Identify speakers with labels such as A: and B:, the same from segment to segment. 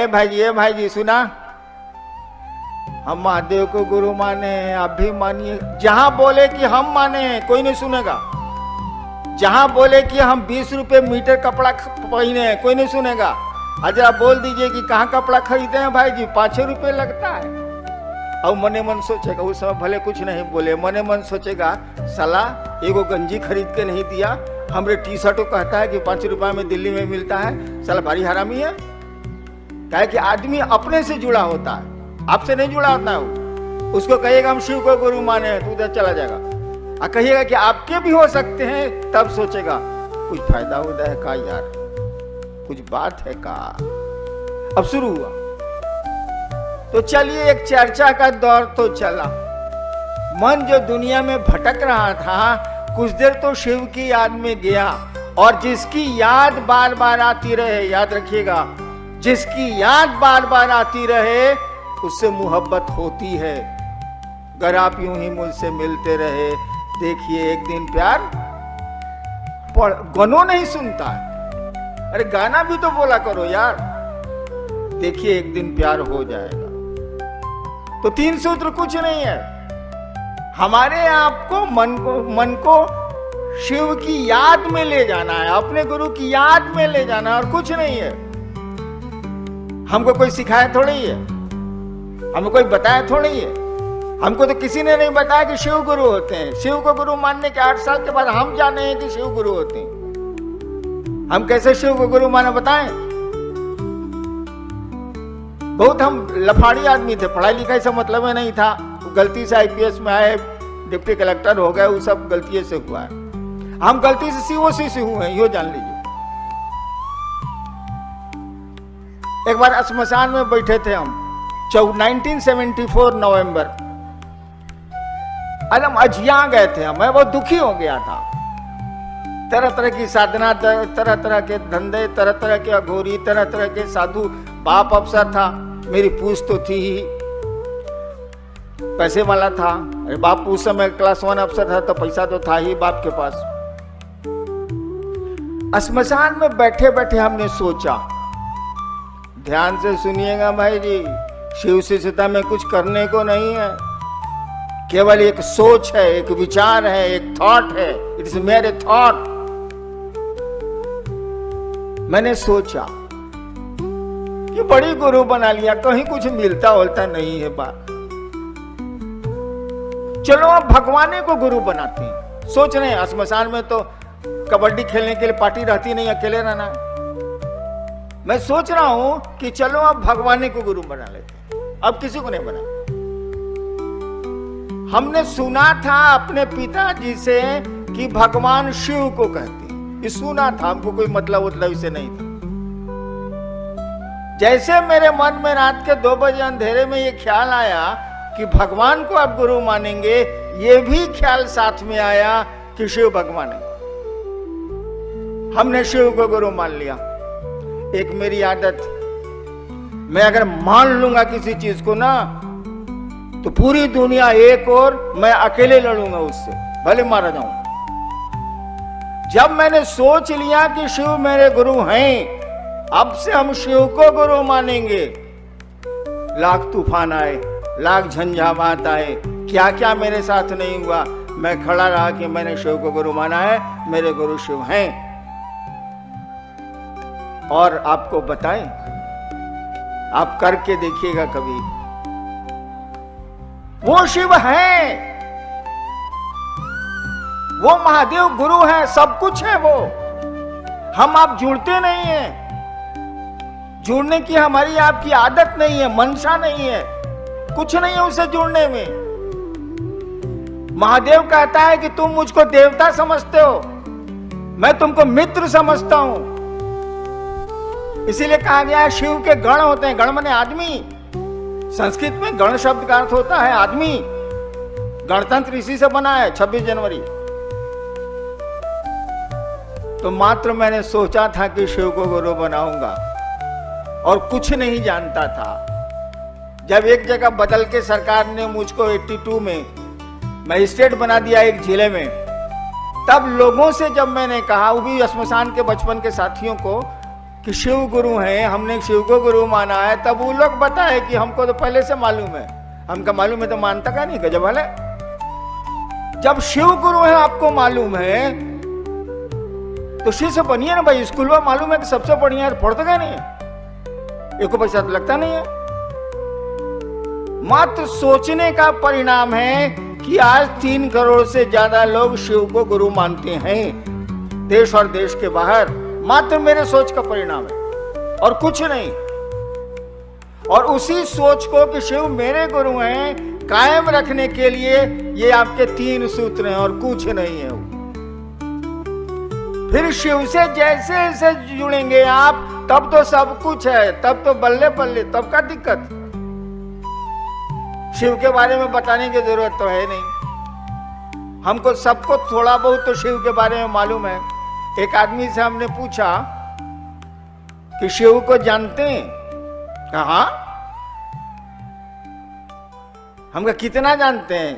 A: ए भाई जी सुना, हम महादेव को गुरु माने हैं, आप भी मानिए। जहां बोले कि हम माने हैं कोई नहीं सुनेगा, जहां बोले कि हम 20 रुपए मीटर कपड़ा पहने हैं कोई नहीं सुनेगा। अगर आप बोल दीजिए कि कहाँ कपड़ा खरीदे हैं भाई जी, 5 रुपए लगता है, और मने मन सोचेगा, उस समय भले कुछ नहीं बोले, मने मन सोचेगा साला एगो गंजी खरीद के नहीं दिया, हमरे टी शर्ट को कहता है कि 5 रुपए में दिल्ली में मिलता है, साला भारी हरामी है। क्या कि आदमी अपने से जुड़ा होता है, आपसे नहीं जुड़ा होता है वो। उसको कहिएगा हम शिव को गुरु माने हैं तो उधर चला जाएगा, और कहिएगा कि आपके भी हो सकते हैं, तब सोचेगा कुछ फायदा होता है का यार, कुछ बात है का। अब शुरू हुआ तो चलिए एक चर्चा का दौर तो चला। मन जो दुनिया में भटक रहा था कुछ देर तो शिव की याद में गया, और जिसकी याद बार बार आती रहे, याद रखिएगा, जिसकी याद बार बार आती रहे उससे मोहब्बत होती है। अगर आप यूं ही मुझसे मिलते रहे, देखिए एक दिन प्यार गनो नहीं सुनता है, अरे गाना भी तो बोला करो यार, देखिए एक दिन प्यार हो जाएगा। तो 3 सूत्र कुछ नहीं है, हमारे आपको मन को शिव की याद में ले जाना है, अपने गुरु की याद में ले जाना है, और कुछ नहीं है। हमको कोई सिखाया थोड़ी है, हमको कोई बताया थोड़ी है, हमको तो किसी ने नहीं बताया कि शिव गुरु होते हैं। शिव को गुरु मानने के 8 साल के बाद हम जाने हैं कि शिव गुरु होते हैं। हम कैसे शिव को गुरु माने बताएं? बहुत हम लफाड़ी आदमी थे, पढ़ाई लिखाई से मतलब नहीं था, गलती से IPS में आए, डिप्टी कलेक्टर हो गए, वो सब गलती से हुआ है। हम गलती से COC से हुए हैं, यो जान लीजिए। एक बार श्मशान में बैठे थे हम, 1974 नवंबर, अलम अजिया गए थे हम, मैं बहुत दुखी हो गया था। तरह तरह की साधना, तरह तरह के धंधे, तरह तरह के अघोरी, तरह तरह के साधु, बाप अफसर था, मेरी पूछ तो थी ही, पैसे वाला था। अरे बाप उस समय क्लास 1 अफसर था तो पैसा तो था ही बाप के पास। श्मशान में बैठे बैठे हमने सोचा, ध्यान से सुनिएगा भाई जी, शिव शिष्यता में कुछ करने को नहीं है, केवल एक सोच है, एक विचार है, एक थॉट है, इट्स मेरे थॉट। मैंने सोचा कि बड़ी गुरु बना लिया, कहीं कुछ मिलता होता नहीं है बात, चलो अब भगवान को गुरु बनाते हैं। सोच रहे हैं श्मशान में तो कबड्डी खेलने के लिए पार्टी रहती नहीं, अकेले रहना है। मैं सोच रहा हूं कि चलो अब भगवान को गुरु बना लेते हैं, अब किसी को नहीं बना। हमने सुना था अपने पिताजी से कि भगवान शिव को कहते हैं, ये सुना था, हमको कोई मतलब इसे नहीं था। जैसे मेरे मन में रात के 2 बजे अंधेरे में ये ख्याल आया कि भगवान को आप गुरु मानेंगे, ये भी ख्याल साथ में आया कि शिव भगवान है। हमने शिव को गुरु मान लिया। एक मेरी आदत, मैं अगर मान लूंगा किसी चीज को ना, तो पूरी दुनिया एक और मैं अकेले लड़ूंगा उससे, भले मारा जाऊं। जब मैंने सोच लिया कि शिव मेरे गुरु हैं, अब से हम शिव को गुरु मानेंगे, लाख तूफान आए, लाख झंझावात आए, क्या क्या मेरे साथ नहीं हुआ, मैं खड़ा रहा कि मैंने शिव को गुरु माना है, मेरे गुरु शिव हैं। और आपको बताएं, आप करके देखिएगा कभी, वो शिव है, वो महादेव गुरु है, सब कुछ है वो। हम आप जुड़ते नहीं हैं, जुड़ने की हमारी आपकी आदत नहीं है, मंशा नहीं है, कुछ नहीं है उससे जुड़ने में। महादेव कहता है कि तुम मुझको देवता समझते हो, मैं तुमको मित्र समझता हूं। इसीलिए कहा गया है शिव के गण होते हैं, गण माने आदमी। संस्कृत में गण शब्द का अर्थ होता है आदमी। गणतंत्र इसी से बना है, 26 जनवरी। तो मात्र मैंने सोचा था कि शिव को गुरु बनाऊंगा और कुछ नहीं जानता था। जब एक जगह बदल के सरकार ने मुझको 82 में मजिस्ट्रेट बना दिया एक जिले में, तब लोगों से जब मैंने कहा, वो भी श्मशान के बचपन के साथियों को, कि शिव गुरु हैं, हमने शिव को गुरु माना है, तब वो लोग बताए कि हमको तो पहले से मालूम है। हमका मालूम है तो मानता का नहीं, गजब वाले। जब शिव गुरु है आपको मालूम है तो शिष्य बनिए ना भाई। स्कूल में मालूम है कि सबसे बढ़िया है, पढ़ते का नहीं है, एक पैसा तो लगता नहीं है। मात्र सोचने का परिणाम है कि आज 3 करोड़ से ज्यादा लोग शिव को गुरु मानते हैं, देश और देश के बाहर। मात्र मेरे सोच का परिणाम है और कुछ नहीं। और उसी सोच को कि शिव मेरे गुरु हैं कायम रखने के लिए ये आपके 3 सूत्र हैं और कुछ नहीं है। फिर शिव से जैसे जैसे जुड़ेंगे आप, तब तो सब कुछ है, तब तो बल्ले बल्ले, तब का दिक्कत। शिव के बारे में बताने की जरूरत तो है नहीं, हमको सबको थोड़ा बहुत तो शिव के बारे में मालूम है। एक आदमी से हमने पूछा कि शिव को जानते हैं? कहा हमका कितना जानते हैं?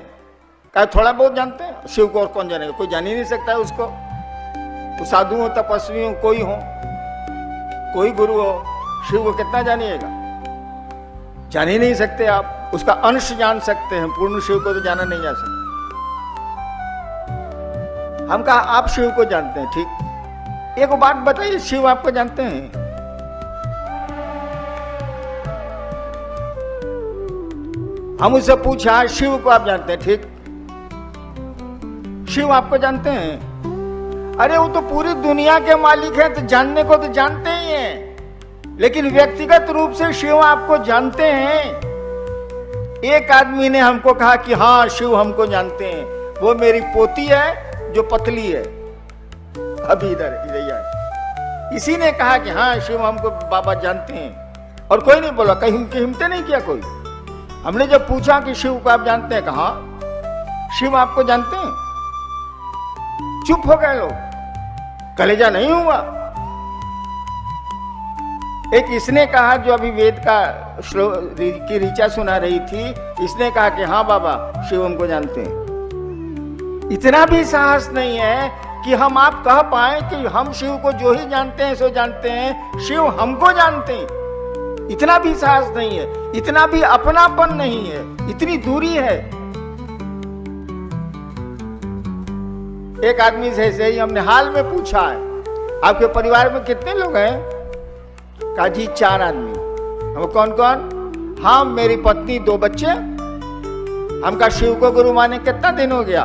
A: कहा थोड़ा बहुत जानते हैं। शिव को और कौन जानेगा, कोई जान ही नहीं सकता है उसको। तो साधु हो, तपस्वी हो, कोई गुरु हो, शिव को कितना जानिएगा? जान ही नहीं सकते आप। उसका अंश जान सकते हैं, पूर्ण शिव को तो जाना नहीं जा सकता। हम कहा आप शिव को जानते हैं, ठीक। एक बात बताइए, शिव आपको जानते हैं? हम उससे पूछा शिव को आप जानते हैं, ठीक। शिव आपको जानते हैं? अरे वो तो पूरी दुनिया के मालिक हैं, तो जानने को तो जानते ही हैं, लेकिन व्यक्तिगत रूप से शिव आपको जानते हैं? एक आदमी ने हमको कहा कि हाँ शिव हमको जानते हैं, वो मेरी पोती है जो पतली है, अभी इधर है। इसी ने कहा कि हाँ शिव हमको बाबा जानते हैं, और कोई नहीं बोला, कहीं हिम्मत नहीं किया कोई। हमने जब पूछा कि शिव को आप जानते हैं, कहा शिव आपको जानते हैं? चुप हो गए लोग, कलेजा नहीं हुआ। एक इसने कहा जो अभी वेद का श्लोक की ऋचा सुना रही थी, इसने कहा कि हाँ बाबा शिव हमको जानते हैं। इतना भी साहस नहीं है कि हम आप कह पाए कि हम शिव को जो ही जानते हैं सो जानते हैं, शिव हमको जानते हैं। इतना भी साहस नहीं है, इतना भी अपनापन नहीं है, इतनी दूरी है। एक आदमी से ऐसे ही हमने हाल में पूछा है, आपके परिवार में कितने लोग हैं? कहा जी 4 आदमी। हम कौन कौन? हाँ मेरी पत्नी, 2 बच्चे। हम कहा शिव को गुरु माने कितना दिन हो गया?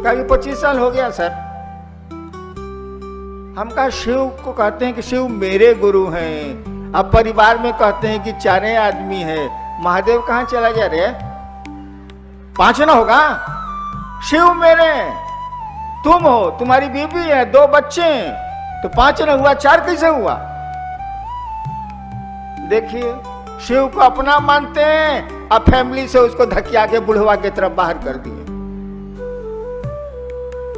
A: कहा 25 साल हो गया सर। हम कहा शिव को कहते हैं कि शिव मेरे गुरु हैं, अब परिवार में कहते हैं कि 4 आदमी है, महादेव कहां चला गया रे? 5 ना होगा? शिव मेरे, तुम हो, तुम्हारी बीवी है, 2 बच्चे, तो 5 ना हुआ, 4 कैसे हुआ? देखिए शिव को अपना मानते हैं, अब फैमिली से उसको धकिया के बुढ़वा की तरफ बाहर कर दिए।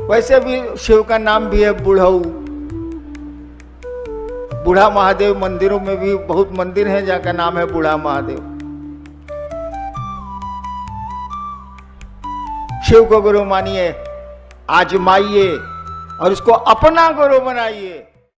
A: वैसे भी शिव का नाम भी है बुढ़ऊ, बूढ़ा महादेव। मंदिरों में भी बहुत मंदिर हैं जहाँ का नाम है बूढ़ा महादेव। शिव को गुरु मानिए, आजमाइए और उसको अपना गुरु बनाइए।